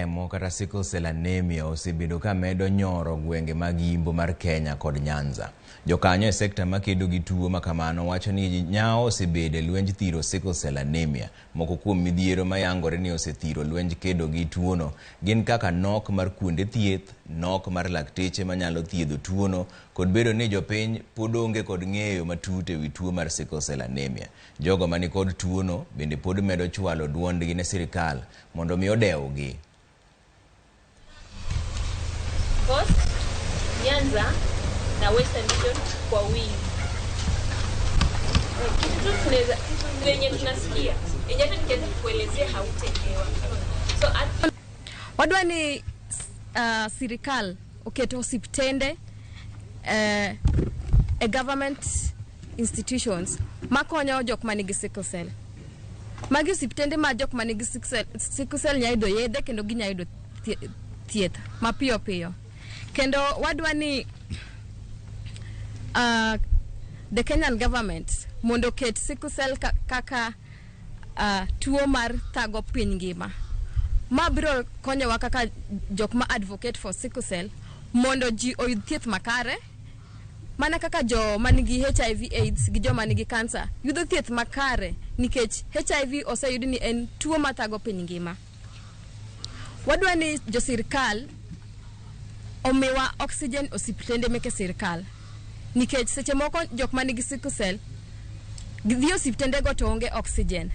remo kata sickle cell anemia osebedo ka medo nyoro gwenge mag Yimbo mar Kenya kod Nyanza. Jokanyo e sekta makedo gi tuo makamano wacho ni nyao osebede lwenj thiro sickle cell anemia. Moko kuom midhiero mayangore ni osethiro lwenj kedo gi tuono gin kaka nok mar kuonde thieth, nok mar lakteche manyalo thiedho tuono kod bedo ni jopiny pod onge kod ng'eyo matut ewi tuo mar sickle cell anemia. Jogo mani kod tuono bende pod medo chwalo duondgi ne sirikal mondo mi odewgi. Coast, Nyanza na Western Region kwa wingi. Kitu tunaweza venye tunasikia yenye tukiweza kuelezea hautaelewa. So wadwa ni sirikal oketo hospitende government institutions makonyo jok manigi sickle cell. Magi hospitende ma jok manigi sickle cell nyayudo yedhe kendo ginyayudo thieth mapiyo piyo. Kendo wadwa ni the Kenyan government mondo ket sickle cell kaka tuo mar thago piny ngima. Ma biro konyowa kaka jok ma advocate for sickle cell mondo ji oyud thieth makare. Mana kaka jo manigi HIV AIDS gi jo manigi cancer yudo thieth makare nikech HIV oseyud ni en tuo mathago piny ngima. Wadwa ni jo sirikal omiwa oxygen osiptende meke sirikal nikech seche moko jok manigi sickle cell gidhi osiptende go to onge oxygen.